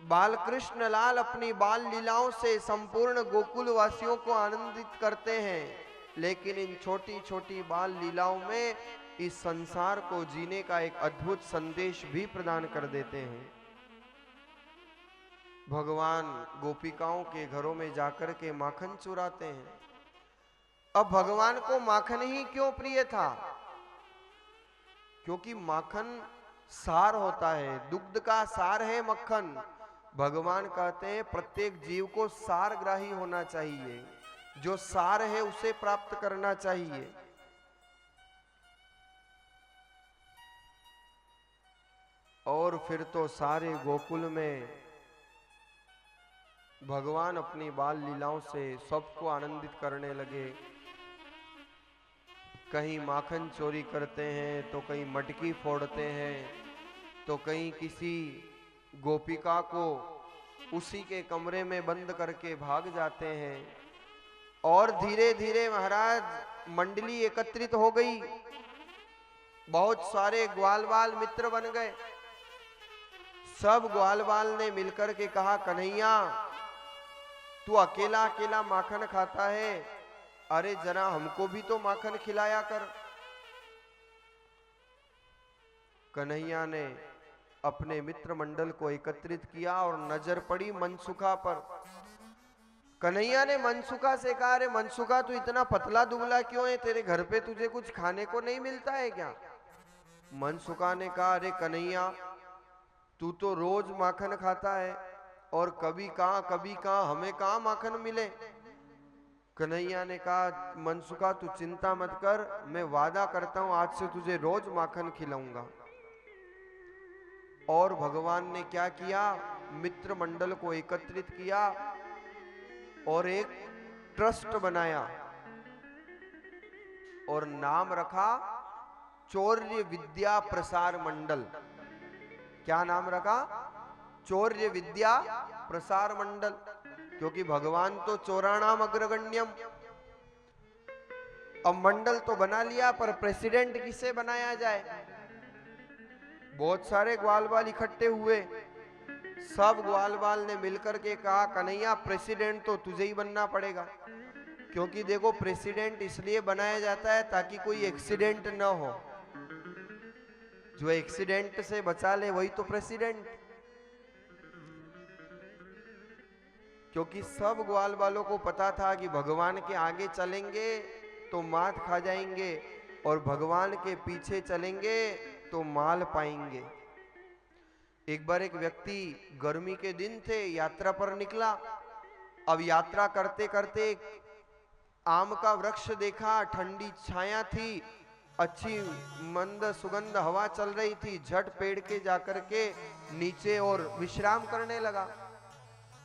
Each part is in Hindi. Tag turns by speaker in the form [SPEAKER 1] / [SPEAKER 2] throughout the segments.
[SPEAKER 1] बाल कृष्ण लाल अपनी बाल लीलाओं से संपूर्ण गोकुल वासियों को आनंदित करते हैं, लेकिन इन छोटी छोटी बाल लीलाओं में इस संसार को जीने का एक अद्भुत संदेश भी प्रदान कर देते हैं। भगवान गोपिकाओं के घरों में जाकर के माखन चुराते हैं। अब भगवान को माखन ही क्यों प्रिय था? क्योंकि माखन सार होता है, दुग्ध का सार है मक्खन। भगवान कहते हैं प्रत्येक जीव को सारग्राही होना चाहिए, जो सार है उसे प्राप्त करना चाहिए। और फिर तो सारे गोकुल में भगवान अपनी बाल लीलाओं से सबको आनंदित करने लगे। कहीं माखन चोरी करते हैं, तो कहीं मटकी फोड़ते हैं, तो कहीं किसी गोपिका को उसी के कमरे में बंद करके भाग जाते हैं। और धीरे धीरे महाराज मंडली एकत्रित हो गई, बहुत सारे ग्वालवाल मित्र बन गए। सब ग्वालवाल ने मिलकर के कहा, कन्हैया तू अकेला अकेला माखन खाता है, अरे जरा हमको भी तो माखन खिलाया कर। कन्हैया ने अपने मित्र मंडल को एकत्रित किया और नजर पड़ी मनसुखा पर। कन्हैया ने मनसुखा से कहा, अरे मनसुखा तू इतना पतला दुबला क्यों है, तेरे घर पे तुझे कुछ खाने को नहीं मिलता है क्या? मनसुखा ने कहा, अरे कन्हैया तू तो रोज माखन खाता है, और कभी कहाँ हमें कहाँ माखन मिले। कन्हैया ने कहा, मनसुखा तू चिंता मत कर, मैं वादा करता हूं आज से तुझे रोज माखन खिलाऊंगा। और भगवान ने क्या किया, मित्र मंडल को एकत्रित किया और एक ट्रस्ट बनाया और नाम रखा चौर्य विद्या प्रसार मंडल। क्या नाम रखा? चौर्य विद्या प्रसार मंडल। क्योंकि भगवान तो चौराणाम अग्रगण्यम। अब मंडल तो बना लिया, पर प्रेसिडेंट किसे बनाया जाए? बहुत सारे ग्वालवाल इकट्ठे हुए। सब ग्वालवाल ने मिलकर के कहा, कन्हैया प्रेसिडेंट तो तुझे ही बनना पड़ेगा। क्योंकि देखो प्रेसिडेंट इसलिए बनाया जाता है ताकि कोई एक्सीडेंट न हो, जो एक्सीडेंट से बचा ले वही तो प्रेसिडेंट। क्योंकि सब ग्वाल वालों को पता था कि भगवान के आगे चलेंगे तो मात खा जाएंगे, और भगवान के पीछे चलेंगे तो माल पाएंगे। एक बार एक व्यक्ति, गर्मी के दिन थे, यात्रा पर निकला। अब यात्रा करते करते आम का वृक्ष देखा, ठंडी छाया थी, अच्छी मंद सुगंध हवा चल रही थी। झट पेड़ के जाकर के नीचे और विश्राम करने लगा।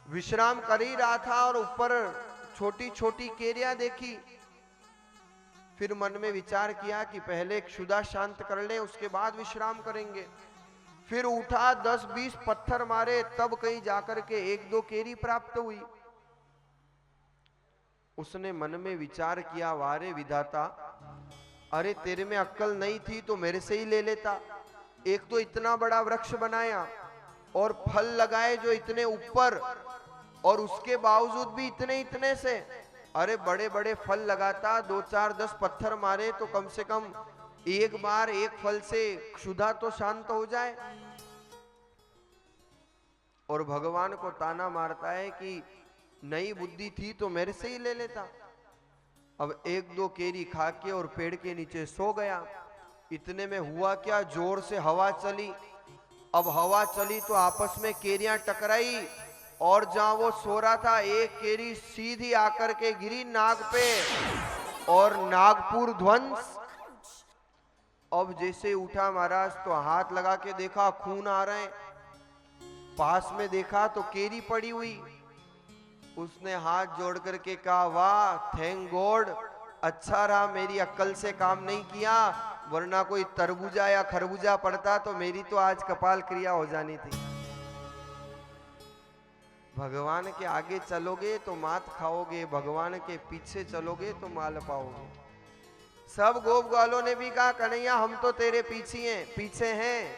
[SPEAKER 1] विश्राम कर ही रहा था और ऊपर छोटी छोटी केरियां देखी। फिर मन में विचार किया कि पहले क्षुधा शांत कर ले, उसके बाद विश्राम करेंगे। फिर उठा, 10-20 पत्थर मारे, तब कहीं जाकर के 1-2 केरी प्राप्त हुई। उसने मन में विचार किया, वारे विधाता, अरे तेरे में अक्ल नहीं थी तो मेरे से ही ले लेता। एक तो इतना बड़ा वृक्ष बनाया और फल लगाए जो इतने ऊपर, और उसके बावजूद भी इतने इतने से, अरे बड़े बड़े फल लगाता, 2-4-10 पत्थर मारे तो कम से कम एक बार एक फल से क्षुधा तो शांत हो जाए। और भगवान को ताना मारता है कि नई बुद्धि थी तो मेरे से ही ले लेता। अब 1-2 केरी खा के और पेड़ के नीचे सो गया। इतने में हुआ क्या, जोर से हवा चली। अब हवा चली तो आपस में केरियां टकराई, और जहां वो सो रहा था एक केरी सीधी आकर के गिरी नाग पे, और नागपुर ध्वंस। अब जैसे उठा महाराज तो हाथ लगा के देखा, खून आ रहे। पास में देखा तो केरी पड़ी हुई। उसने हाथ जोड़ करके कहा, वाह थैंक गॉड, अच्छा रहा मेरी अक्ल से काम नहीं किया, वरना कोई तरबूजा या खरबूजा पड़ता तो मेरी तो आज कपाल क्रिया हो जानी थी। भगवान के आगे चलोगे तो मात खाओगे, भगवान के पीछे चलोगे तो माल पाओगे। सब गोप ग्वालों ने भी कहा, कन्हैया हम तो तेरे पीछे हैं,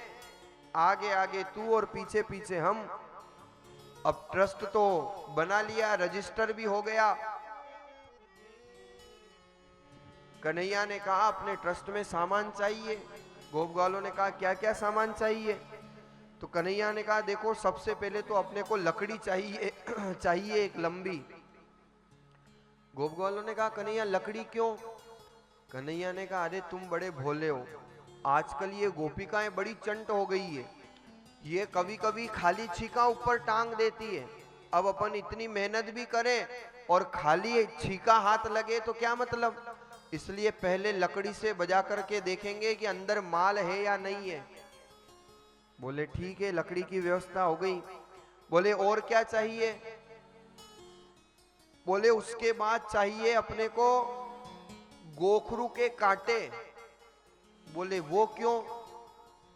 [SPEAKER 1] आगे आगे तू और पीछे पीछे हम। अब ट्रस्ट तो बना लिया, रजिस्टर भी हो गया। कन्हैया ने कहा अपने ट्रस्ट में सामान चाहिए। गोप ग्वालों ने कहा क्या क्या सामान चाहिए? तो कन्हैया ने कहा देखो सबसे पहले तो अपने को लकड़ी चाहिए चाहिए एक लंबी। गोप ग्वालों ने कहा कन्हैया लकड़ी क्यों? कन्हैया ने कहा अरे तुम बड़े भोले हो, आजकल ये गोपिकाएं बड़ी चंट हो गई है, ये कभी कभी खाली छीका ऊपर टांग देती है। अब अपन इतनी मेहनत भी करें और खाली छीका हाथ लगे तो क्या मतलब, इसलिए पहले लकड़ी से बजा करके देखेंगे कि अंदर माल है या नहीं है। बोले ठीक है, लकड़ी की व्यवस्था हो गई। बोले और क्या चाहिए? बोले उसके बाद चाहिए अपने को गोखरू के कांटे। बोले वो क्यों?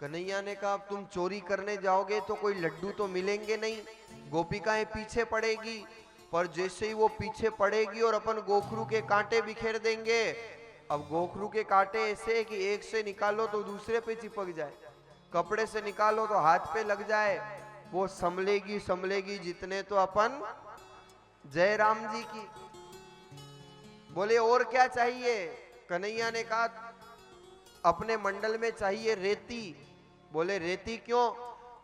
[SPEAKER 1] कन्हैया ने कहा अब तुम चोरी करने जाओगे तो कोई लड्डू तो मिलेंगे नहीं, गोपिकाएं पीछे पड़ेगी, पर जैसे ही वो पीछे पड़ेगी और अपन गोखरू के कांटे बिखेर देंगे। अब गोखरू के कांटे ऐसे कि एक से निकालो तो दूसरे पे चिपक जाए, कपड़े से निकालो तो हाथ पे लग जाए, वो संभलेगी संभलेगी जितने तो अपन जय राम जी की। बोले और क्या चाहिए? कन्हैया ने कहा अपने मंडल में चाहिए रेती। बोले रेती क्यों?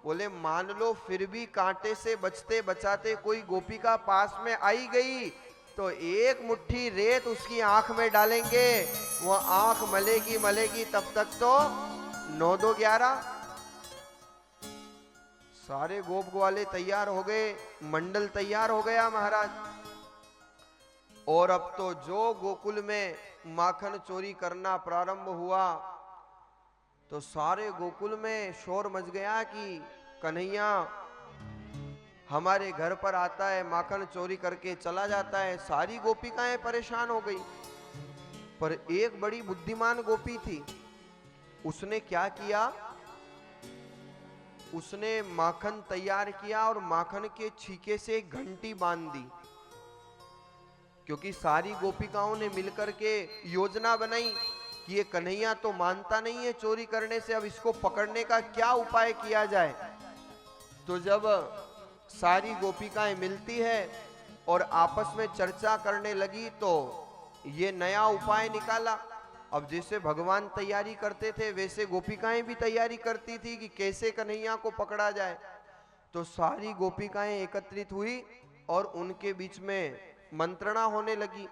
[SPEAKER 1] बोले मान लो फिर भी कांटे से बचते बचाते कोई गोपिका पास में आई गई तो एक मुट्ठी रेत उसकी आंख में डालेंगे, वो आंख मलेगी मलेगी तब तक तो 9-2-11। सारे गोप ग्वाले तैयार हो गए, मंडल तैयार हो गया महाराज। और अब तो जो गोकुल में माखन चोरी करना प्रारंभ हुआ तो सारे गोकुल में शोर मच गया कि कन्हैया हमारे घर पर आता है, माखन चोरी करके चला जाता है। सारी गोपिकाएं परेशान हो गई, पर एक बड़ी बुद्धिमान गोपी थी। उसने क्या किया? उसने माखन तैयार किया और माखन के छीके से एक घंटी बांध दी, क्योंकि सारी गोपिकाओं ने मिलकर के योजना बनाई कि ये कन्हैया तो मानता नहीं है चोरी करने से, अब इसको पकड़ने का क्या उपाय किया जाए। तो जब सारी गोपिकाएं मिलती है और आपस में चर्चा करने लगी तो ये नया उपाय निकाला। अब जैसे भगवान तैयारी करते थे वैसे गोपिकाएं भी तैयारी करती थी कि कैसे कन्हैया को पकड़ा जाए। तो सारी गोपिकाएं एकत्रित हुई और उनके बीच में मंत्रणा होने लगी।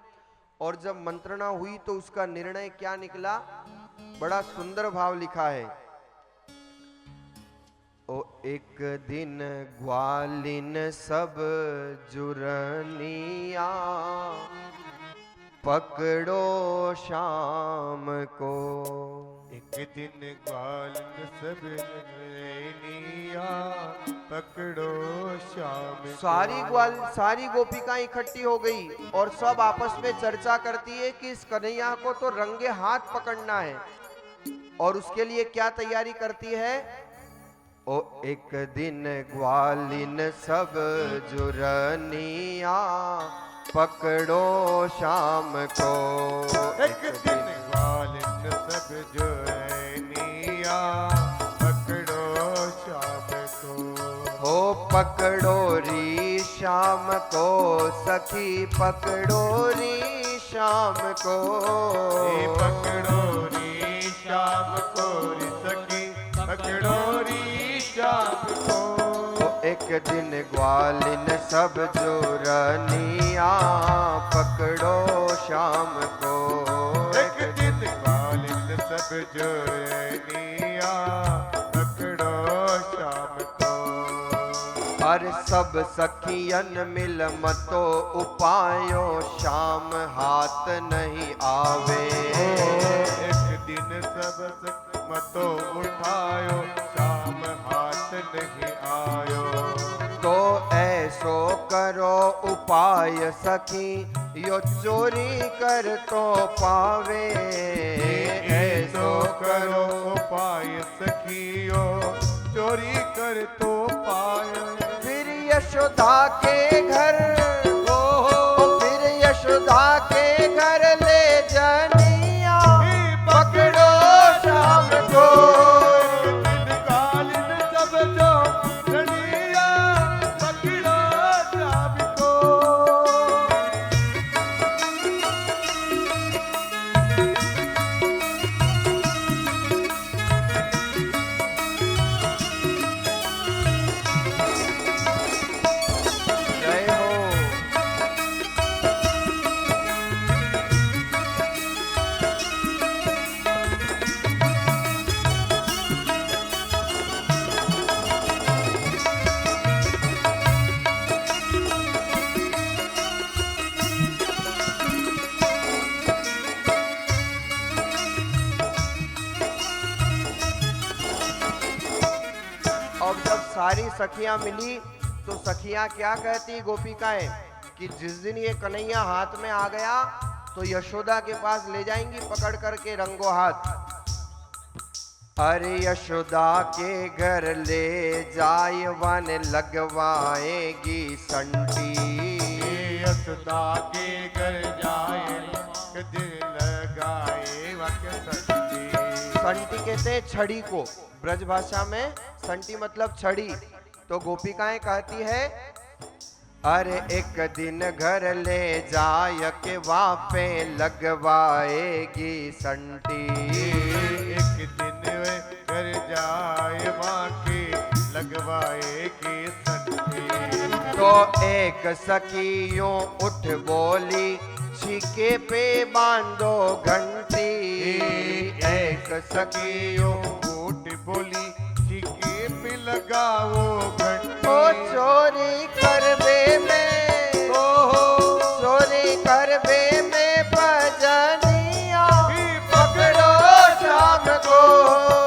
[SPEAKER 1] और जब मंत्रणा हुई तो उसका निर्णय क्या निकला? बड़ा सुंदर भाव लिखा है। ओ एक दिन ग्वालिन सब जुरनिया पकड़ो शाम को।
[SPEAKER 2] एक दिन ग्वालिन सब जुरनिया पकड़ो शाम को।
[SPEAKER 1] सारी गोपिकाएं इकट्ठी हो गई और सब आपस में चर्चा करती है कि इस कन्हैया को तो रंगे हाथ पकड़ना है। और उसके लिए क्या तैयारी करती है? ओ एक दिन ग्वालिन सब जुरनिया पकड़ो शाम को।
[SPEAKER 2] एक दिन ग्वालिन सब जुरनिया पकड़ो शाम को।
[SPEAKER 1] हो पकड़ो री शाम को सखी पकड़ो री शाम को।
[SPEAKER 2] पकड़ो री शाम को री सखी पकड़ो री शाम को।
[SPEAKER 1] एक दिन ग्वालिन सब जुरनिया पकड़ो शाम को।
[SPEAKER 2] एक दिन ग्वालिन सब जुरनिया पकड़ो शाम को।
[SPEAKER 1] और सब सखियन मिल मतो उपायो शाम हाथ नहीं आवे।
[SPEAKER 2] एक दिन सब मतो उठायो शाम हाथ नहीं आयो।
[SPEAKER 1] तो ऐसो करो उपाय सखी यो चोरी कर तो पावे।
[SPEAKER 2] ऐसो करो उपाय सखियो चोरी कर तो पाए।
[SPEAKER 1] फिर यशोदा के घर फिर यशोदा के घर ले जनिया पकड़ो शाम को।
[SPEAKER 2] ग्वालिन सब जुरनिया पकड़ो
[SPEAKER 1] सखियां मिली तो सखियां क्या कहती गोपिकाएं कि जिस दिन ये कन्हैया हाथ में आ गया तो यशोदा के पास ले जाएंगी पकड़ करके रंगो हाथ। अरे यशोदा के घर ले जाए वन लगवाएगी संटी।
[SPEAKER 2] यशोदा के घर जाए दिल लगाए वाक्य संटी।
[SPEAKER 1] संटी कहते हैं छड़ी को, ब्रज भाषा में संटी मतलब छड़ी। तो गोपिकाएं कहती है अरे एक दिन घर ले जाय के वापे लगवाएगी संटी।
[SPEAKER 2] एक दिन घर जाए वाके लगवाएगी संटी।
[SPEAKER 1] तो एक सखियों उठ बोली छिके पे बांधो घंटी।
[SPEAKER 2] एक सखियों उठ बोली छिके पे लगाओ घंटी।
[SPEAKER 1] ओ चोरी करबे में, चोरी करबे में भजनिया पकड़ो शाम को।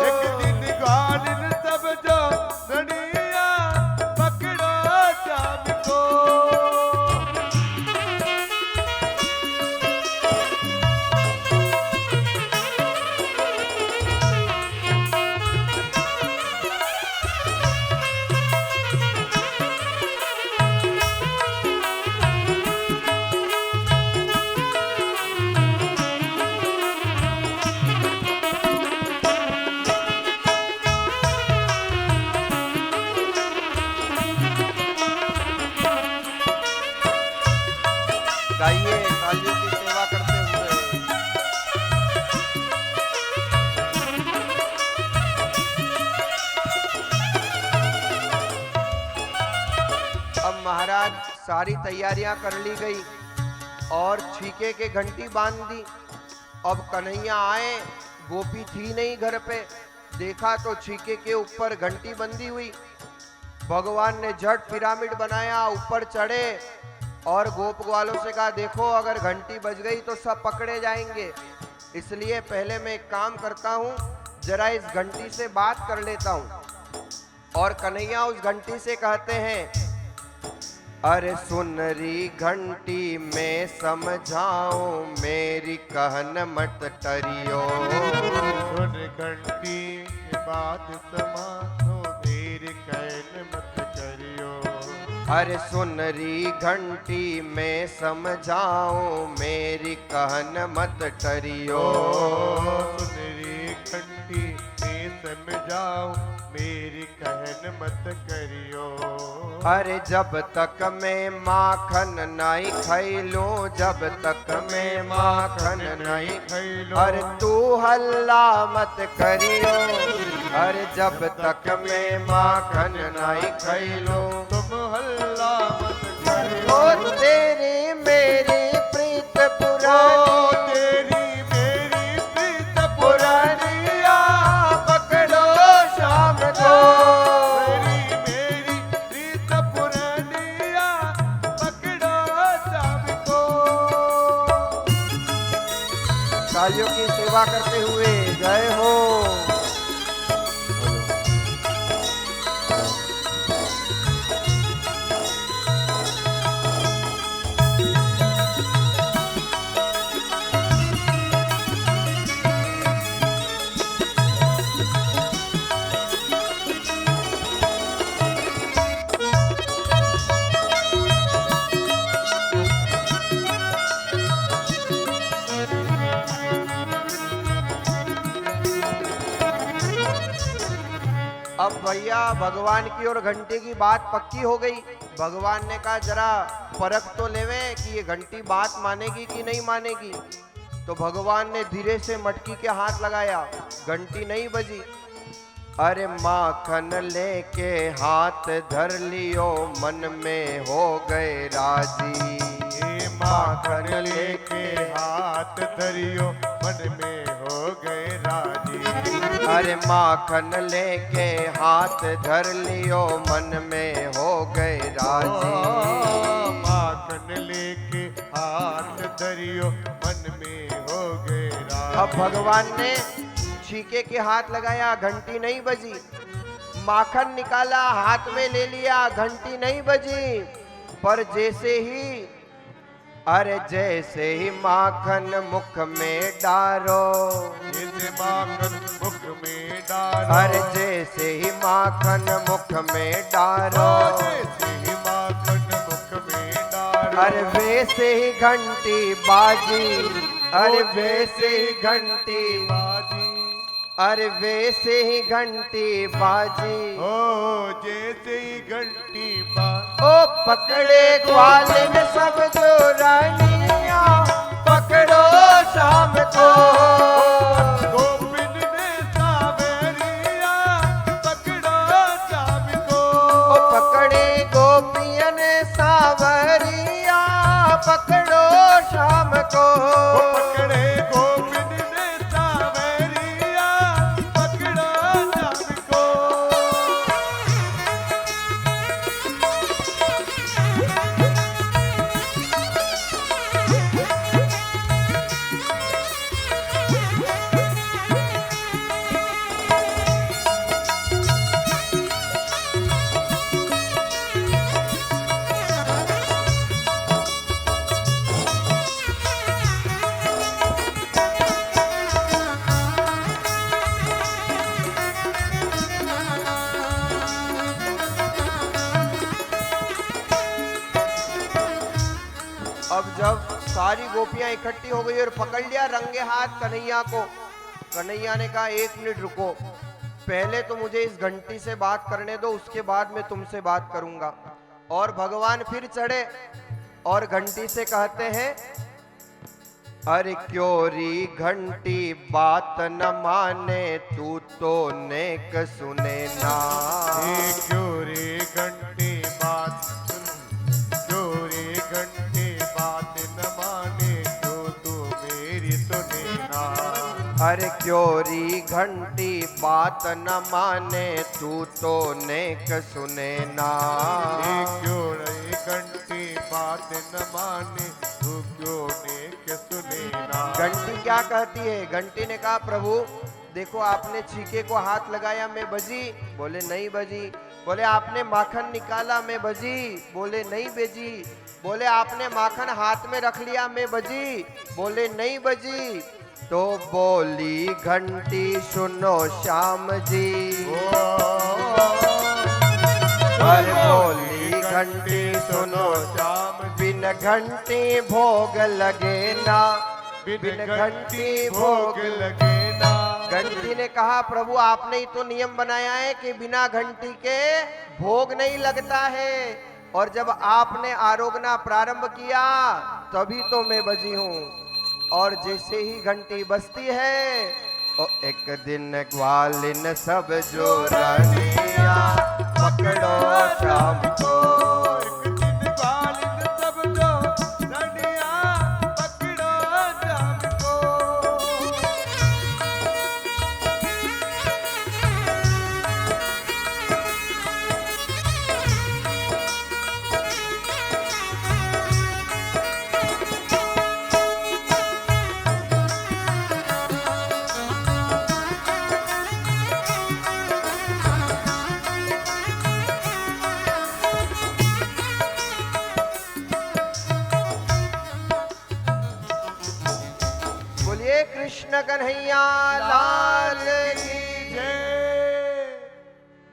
[SPEAKER 2] एक दिन गालिन सब जो सड़िया पकड़ो शाम को।
[SPEAKER 1] गाइए कालियों की सेवा करते हुए। अब महाराज सारी तैयारियां कर ली गई और छीके के घंटी बांध दी। अब कन्हैया आए, गोपी थी नहीं घर पे, देखा तो छीके के ऊपर घंटी बंधी हुई। भगवान ने झट पिरामिड बनाया, ऊपर चढ़े और गोप ग्वालों से कहा देखो अगर घंटी बज गई तो सब पकड़े जाएंगे, इसलिए पहले मैं एक काम करता हूँ, जरा इस घंटी से बात कर लेता हूँ। और कन्हैया उस घंटी से कहते हैं अरे सुनरी घंटी में समझाओ मेरी कहन मत टरियो।
[SPEAKER 2] सुन घंटी की बात समानो मेरी कहन मत करियो।
[SPEAKER 1] अरे सुनरी घंटी में समझाओ मेरी कहन मत टरियो।
[SPEAKER 2] सुनरी घंटी में समझाओ मेरी कहन मत करियो।
[SPEAKER 1] अरे जब तक मैं माखन नहीं खैलो, जब तक मैं माखन नहीं
[SPEAKER 2] खैलो।
[SPEAKER 1] अरे तू हल्ला मत करियो। अरे जब तक मैं माखन नहीं खैलो
[SPEAKER 2] तुम हल्ला मत करियो।
[SPEAKER 1] ओ तेरी मेरी प्रीत पुरानी,
[SPEAKER 2] तेरी मेरी प्रीत
[SPEAKER 1] पुरानिया पकड़ो शाम को।
[SPEAKER 2] तेरी मेरी प्रीत पुरानिया पकड़ो शाम को।
[SPEAKER 1] कालियों की सेवा करते हुए जय हो। अब भैया भगवान की और घंटी की बात पक्की हो गई। भगवान ने कहा जरा परख तो लेवे कि ये घंटी बात मानेगी कि नहीं मानेगी। तो भगवान ने धीरे से मटकी के हाथ लगाया, घंटी नहीं बजी। अरे माखन लेके हाथ धर लियो मन में हो गए राजी।
[SPEAKER 2] ये माखन लेके हाथ धरियो मन में हो गए राजी।
[SPEAKER 1] अरे माखन लेके हाथ धर लियो मन में हो गए राजी।
[SPEAKER 2] माखन लेके हाथ धरियो मन में हो गए राजी।
[SPEAKER 1] अब भगवान ने छीके के हाथ लगाया, घंटी नहीं बजी। माखन निकाला, हाथ में ले लिया, घंटी नहीं बजी। पर जैसे ही माखन मुख में डारो,
[SPEAKER 2] जैसे माखन मुख में डारो,
[SPEAKER 1] जैसे ही माखन मुख में डारो,
[SPEAKER 2] जैसे ही माखन मुख में डारो,
[SPEAKER 1] वैसे ही घंटी बाजी, वैसे ही घंटी
[SPEAKER 2] बाजी,
[SPEAKER 1] वैसे ही घंटी बाजी।
[SPEAKER 2] ओ जैसे ही घंटी बाजी,
[SPEAKER 1] ओ पकड़े ग्वालिन सब जो रानियां, पकड़ो शाम को।
[SPEAKER 2] गोपिन ने सावरिया, पकड़ो शाम को।
[SPEAKER 1] ओ पकड़े गोपियन सावरिया, पकड़ो शाम को।
[SPEAKER 2] पकड़े गोपिन ने सावरिया, पकड़ो शाम को।
[SPEAKER 1] अब जब सारी गोपियां इकट्ठी हो गई और पकड़ लिया रंगे हाथ कन्हैया को, कन्हैया ने कहा 1 मिनट रुको, पहले तो मुझे इस घंटी से बात करने दो, उसके बाद मैं तुमसे बात करूंगा। और भगवान फिर चढ़े और घंटी से कहते हैं, अरे क्यों री घंटी बात न माने, तू तो नेक सुने ना।
[SPEAKER 2] चोरी घंटी बात सुन, चोरी घंटी बात न माने, जो तू मेरी सुने ना।
[SPEAKER 1] अरे क्यों री घंटी बात न माने, तू तो नेक सुने ना।
[SPEAKER 2] क्यों री घंटी बात न माने, तू क्यों नेक सुने ना।
[SPEAKER 1] घंटी क्या कहती है? घंटी ने कहा प्रभु देखो आपने छीके को हाथ लगाया, मैं बजी? बोले नहीं बजी। बोले आपने माखन निकाला, मैं बजी? बोले नहीं बजी। बोले आपने माखन हाथ में रख लिया, मैं बजी? बोले नहीं बजी। तो बोली घंटी सुनो श्याम जी, अरे बोली घंटी सुनो
[SPEAKER 2] श्याम,
[SPEAKER 1] बिन घंटी भोग लगे ना, बिन घंटी भोग
[SPEAKER 2] लगे ना।
[SPEAKER 1] घंटी ने कहा प्रभु आपने ही तो नियम बनाया है कि बिना घंटी के भोग नहीं लगता है, और जब आपने आरोगना प्रारंभ किया तभी तो मैं बजी हूँ। और जैसे ही घंटी बजती है, ओ एक दिन ग्वालिन सब जो रानिया, पकड़ो शाम को।
[SPEAKER 2] एक दिन ग्वालिन सब जो रानिया, पकड़ो शाम को।
[SPEAKER 1] कृष्ण कन्हैया लाल की जय।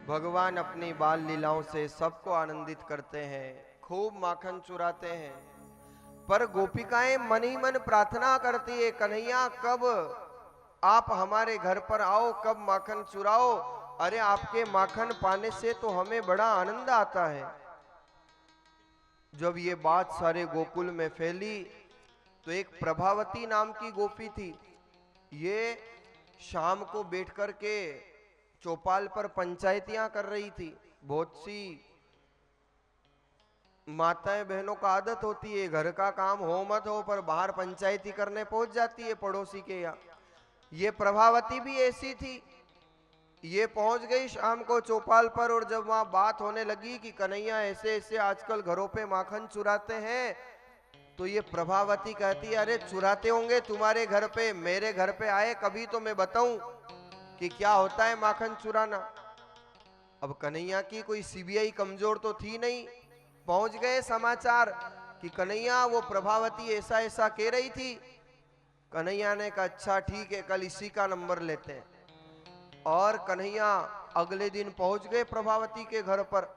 [SPEAKER 1] भगवान अपनी बाल लीलाओं से सबको आनंदित करते हैं, खूब माखन चुराते हैं, पर गोपिकाएं मन ही मन प्रार्थना करती है, कन्हैया कब आप हमारे घर पर आओ, कब माखन चुराओ। अरे आपके माखन पाने से तो हमें बड़ा आनंद आता है। जब ये बात सारे गोकुल में फैली तो एक प्रभावती नाम की गोपी थी, ये शाम को बैठ कर के चौपाल पर पंचायतियां कर रही थी। बहुत सी माताएं बहनों का आदत होती है, घर का काम हो मत हो पर बाहर पंचायती करने पहुंच जाती है पड़ोसी के यहाँ। ये प्रभावती भी ऐसी थी, ये पहुंच गई शाम को चौपाल पर, और जब वहां बात होने लगी कि कन्हैया ऐसे ऐसे आजकल घरों पे माखन चुराते हैं, तो ये प्रभावती कहती है अरे चुराते होंगे तुम्हारे घर पे, मेरे घर पे आए कभी तो मैं बताऊं कि क्या होता है माखन चुराना। अब कन्हैया की कोई सीबीआई कमजोर तो थी नहीं, पहुंच गए समाचार कि कन्हैया वो प्रभावती ऐसा ऐसा कह रही थी। कन्हैया ने कहा अच्छा ठीक है, कल इसी का नंबर लेते हैं। और कन्हैया अगले दिन पहुंच गए प्रभावती के घर पर।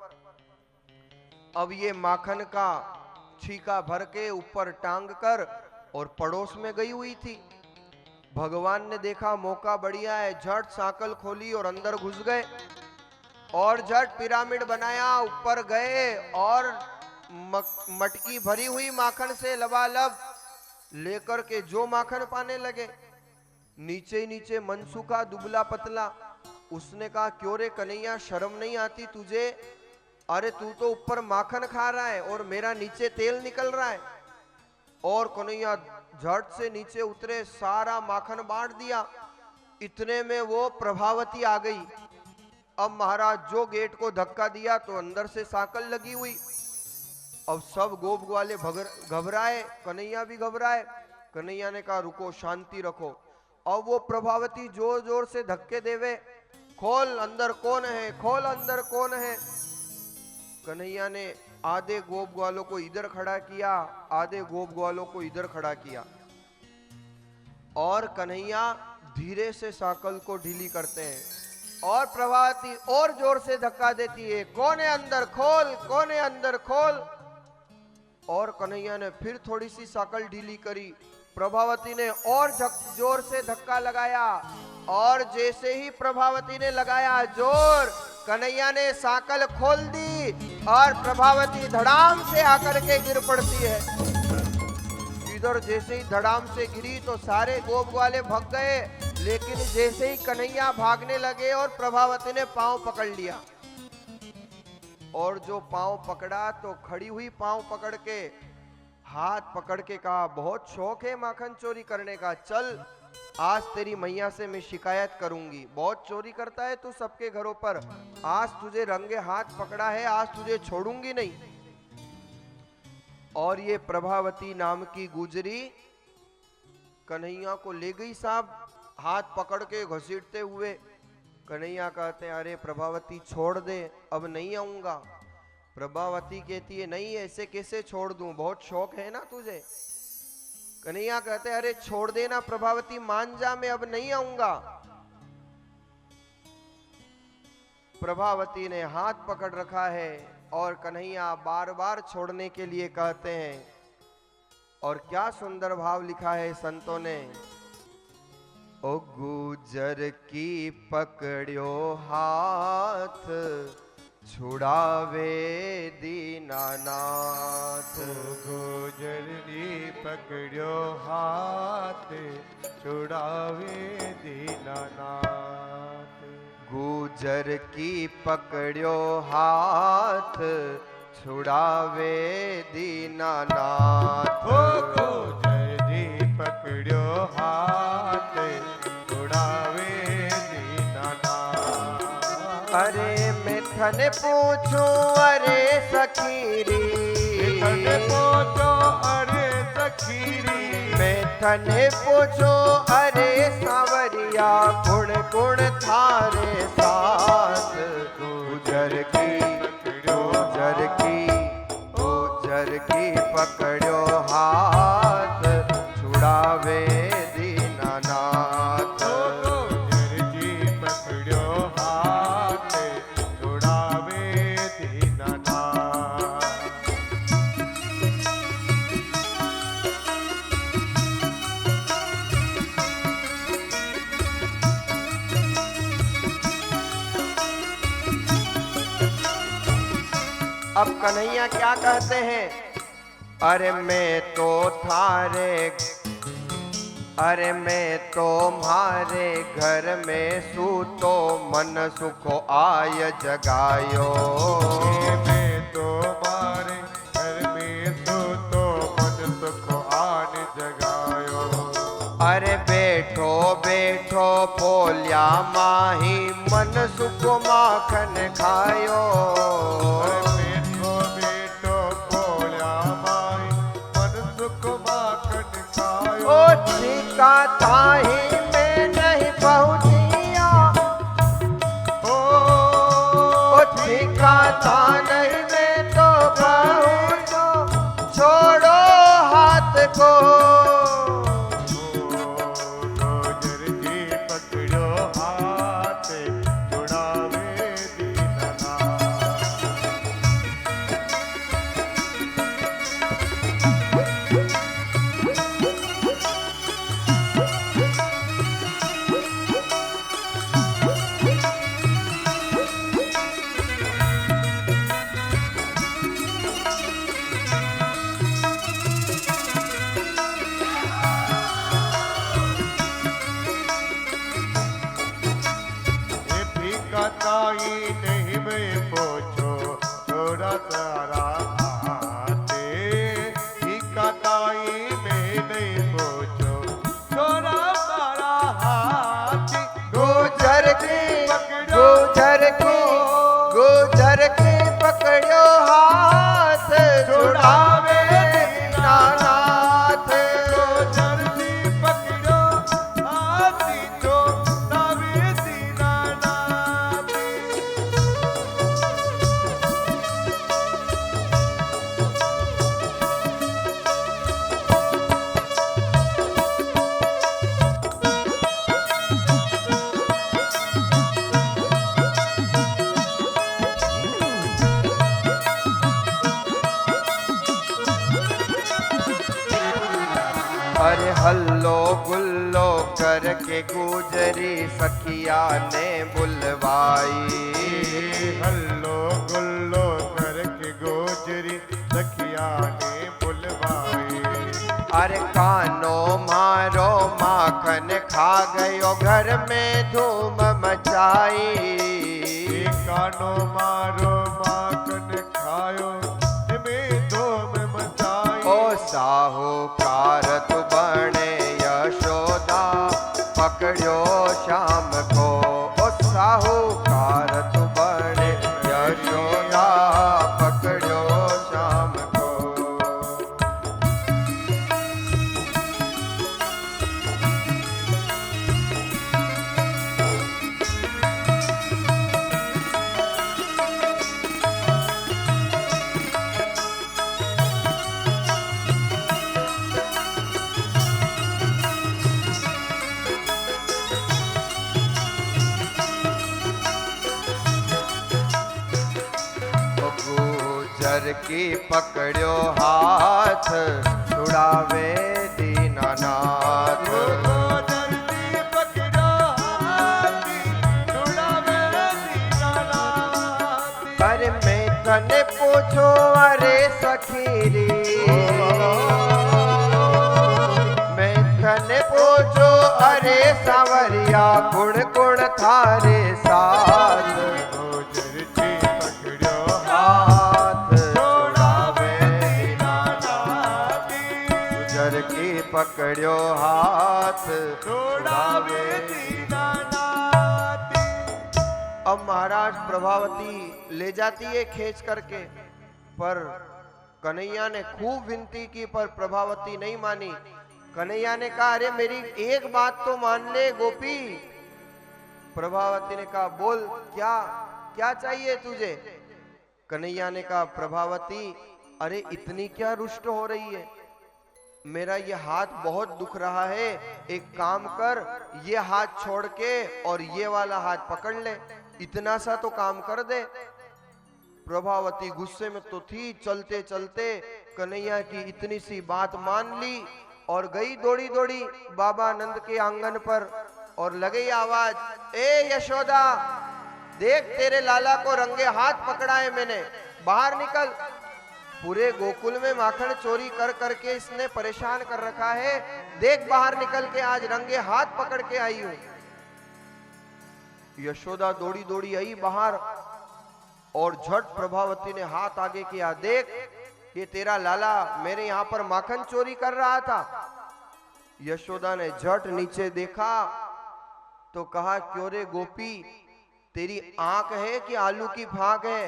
[SPEAKER 1] अब ये माखन का छीका भर के ऊपर टांग कर और पड़ोस में गई हुई थी। भगवान ने देखा मौका बढ़िया है, झट सांकल खोली और अंदर घुस गए और झट पिरामिड बनाया, ऊपर गए और मटकी भरी हुई माखन से लबालब लेकर के जो माखन पाने लगे। नीचे ही नीचे मनसुखा दुबला पतला। उसने कहा क्यों रे कन्हैया, शर्म नहीं आती तुझे? अरे तू तो ऊपर माखन खा रहा है और मेरा नीचे तेल निकल रहा है। और कन्हैया झट से नीचे उतरे, सारा माखन बांट दिया। इतने में वो प्रभावती आ गई। अब महाराज जो गेट को धक्का दिया तो अंदर से साकल लगी हुई। अब सब गोप ग्वाले घबराए, कन्हैया भी घबराए। कन्हैया ने कहा रुको, शांति रखो। अब वो प्रभावती जोर जोर से धक्के देवे, खोल अंदर कौन है, खोल अंदर कौन है। कन्हैया ने आधे गोप ग्वालों को इधर खड़ा किया, आधे गोप ग्वालों को इधर खड़ा किया और कन्हैया धीरे से साकल को ढीली करते हैं और प्रभावती और जोर से धक्का देती है, कौन है अंदर खोल, कौन है अंदर खोल। और कन्हैया ने फिर थोड़ी सी साकल ढीली करी, प्रभावती ने और जोर से धक्का लगाया और जैसे ही प्रभावती ने लगाया जोर, कन्हैया ने साकल खोल दी और प्रभावती धड़ाम से आकर के गिर पड़ती है। इधर जैसे ही धड़ाम से गिरी तो सारे गोप ग्वाले भाग गए, लेकिन जैसे ही कन्हैया भागने लगे और प्रभावती ने पांव पकड़ लिया और जो पांव पकड़ा तो खड़ी हुई पांव पकड़ के हाथ पकड़ के कहा बहुत शौक है माखन चोरी करने का, चल आज तेरी मैया से मैं शिकायत करूंगी, बहुत चोरी करता है तू सबके घरों पर, आज तुझे रंगे हाथ पकड़ा है, आज तुझे छोड़ूंगी नहीं। और ये प्रभावती नाम की गुजरी कन्हैया को ले गई साहब, हाथ पकड़ के घसीटते हुए। कन्हैया कहते हैं अरे प्रभावती छोड़ दे, अब नहीं आऊंगा। प्रभावती कहती है नहीं ऐसे कैसे छोड़ दूं, बहुत शौक है ना तुझे। कन्हैया कहते हैं अरे छोड़ देना प्रभावती, मान जा, मैं अब नहीं आऊंगा। प्रभावती ने हाथ पकड़ रखा है और कन्हैया बार बार छोड़ने के लिए कहते हैं। और क्या सुंदर भाव लिखा है संतों ने, ओ गुजर की पकड़ियो हाथ छुड़ावे दीनानाथ।
[SPEAKER 2] गुजर की पकड़ियो हाथ छुड़ावे दीनानाथ।
[SPEAKER 1] गुजर की पकड़ियो हाथ छुड़ावे दीनानाथ।
[SPEAKER 2] ओ गुजर की पकड़ियो हाथ छुड़ावे दीनानाथ।
[SPEAKER 1] अरे मैं थने पूछूं अरे सखीरी,
[SPEAKER 2] थने पूछो अरे सखीरी,
[SPEAKER 1] मैं थने पूछूं अरे सावरिया, गुण गुण थारे साथ। गुजर की पकड़ो हाथ छुड़ावे दीनानाथ।
[SPEAKER 2] गुजर की पकड़ो हाथ छुड़ावे दीनानाथ।
[SPEAKER 1] अब कन्हैया क्या कहते हैं, अरे मैं तो तुम्हारे घर में सूतो, मन सुखो आय जगायो।
[SPEAKER 2] मैं तुम्हारे घर में सूतो, मन सुखो आन जगायो।
[SPEAKER 1] अरे बैठो बैठो पोलिया माही, मन सुखो माखन खायो।
[SPEAKER 2] बैठो बैठो पोलिया माही, मन सुखो माखन खायो।
[SPEAKER 1] ओ ठीका ताही मैं नहीं पहुँचिया, ओ हल्लो गुल्लो करके गुजरी सखिया ने बुलवाई।
[SPEAKER 2] हल्लो गुल्लो करके गोजरी सखिया ने बुलवाई।
[SPEAKER 1] अरे कानो मारो माखन खा गयो घर में धूम मचाई।
[SPEAKER 2] कानो मारो माखन खायो में धूम मचाई।
[SPEAKER 1] ओ साहूकार तू बने यशोदा पकड़ो शाम को। ओ साहूकार तू बने यशोदा पकड़ो शाम को। गुजर की पकड़ो हाथ छुड़ावे दीनानाथ।
[SPEAKER 2] गुजर की पकड़ो हाथ छुड़ावे दीनानाथ।
[SPEAKER 1] अरे मैं तने पूछो अरे सखीरी, मैं तने पूछो अरे सावरिया गुण गुण थारे साथ।
[SPEAKER 2] गुजर की पकड़ो
[SPEAKER 1] हाथ
[SPEAKER 2] छुड़ावे दीनानाथ।
[SPEAKER 1] गुजर की पकड़ो हाथ
[SPEAKER 2] छुड़ावे दीनानाथ।
[SPEAKER 1] अब महाराज प्रभावती ले जाती है खींच करके, पर कन्हैया ने खूब विनती की पर प्रभावती नहीं मानी। कन्हैया ने कहा अरे मेरी एक बात तो मान ले गोपी। प्रभावती ने कहा बोल क्या क्या चाहिए तुझे। कन्हैया ने कहा प्रभावती अरे इतनी क्या रुष्ट हो रही है, मेरा ये हाथ बहुत दुख रहा है, एक काम कर ये हाथ छोड़ के और ये वाला हाथ पकड़ ले, इतना सा तो काम कर दे। प्रभावती गुस्से में तो थी, चलते चलते कन्हैया की इतनी सी बात मान ली और गई दौड़ी दौड़ी बाबा नंद के आंगन पर और लगी आवाज, ए यशोदा देख तेरे लाला को रंगे हाथ पकड़ा है मैंने, बाहर निकल। पूरे गोकुल में माखन चोरी कर करके इसने परेशान कर रखा है, देख बाहर निकल के आज रंगे हाथ पकड़ के आई हूं। यशोदा दौड़ी दौड़ी आई बाहर और झट प्रभावती ने हाथ आगे किया, देख ये तेरा लाला मेरे यहां पर माखन चोरी कर रहा था। यशोदा ने झट नीचे देखा तो कहा क्यों रे गोपी तेरी आंख है कि आलू की फाक है,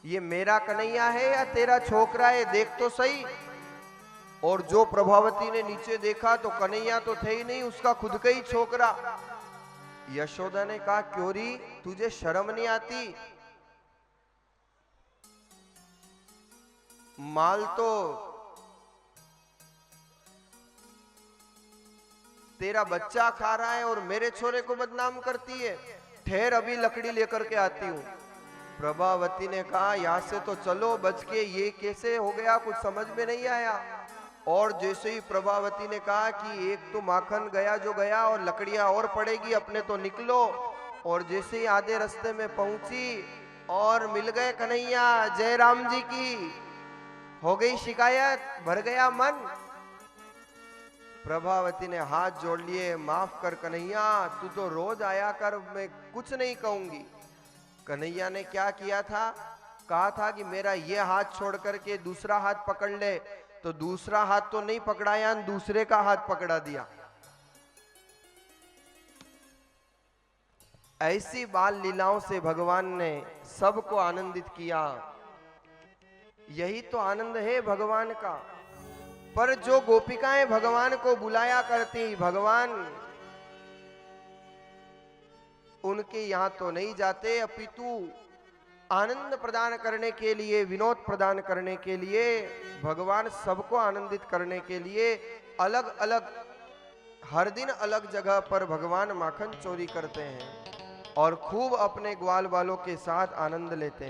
[SPEAKER 1] ये मेरा कन्हैया है या तेरा छोकरा है देख तो सही। और जो प्रभावती ने नीचे देखा तो कन्हैया तो थे ही नहीं, उसका खुद का ही छोकरा। यशोदा ने कहा क्यों री तुझे शर्म नहीं आती, माल तो तेरा बच्चा खा रहा है और मेरे छोरे को बदनाम करती है, ठहर अभी लकड़ी लेकर के आती हूं। प्रभावती ने कहा यहां से तो चलो बच के, ये कैसे हो गया कुछ समझ में नहीं आया। और जैसे ही प्रभावती ने कहा कि एक तो माखन गया जो गया और लकड़ियां और पड़ेगी, अपने तो निकलो। और जैसे ही आधे रास्ते में पहुंची और मिल गए कन्हैया, जय राम जी की, हो गई शिकायत, भर गया मन। प्रभावती ने हाथ जोड़ लिए, माफ कर कन्हैया, तू तो रोज आया कर, मैं कुछ नहीं कहूंगी। कन्हैया ने क्या किया था, कहा था कि मेरा ये हाथ छोड़ करके दूसरा हाथ पकड़ ले, तो दूसरा हाथ तो नहीं पकड़ाया, दूसरे का हाथ पकड़ा दिया। ऐसी बाल लीलाओं से भगवान ने सबको आनंदित किया। यही तो आनंद है भगवान का। पर जो गोपिकाएं भगवान को बुलाया करती, भगवान उनके यहां तो नहीं जाते, अपितु आनंद प्रदान करने के लिए, विनोद प्रदान करने के लिए, भगवान सबको आनंदित करने के लिए अलग अलग हर दिन अलग जगह पर भगवान माखन चोरी करते हैं और खूब अपने ग्वाल वालों के साथ आनंद लेते हैं।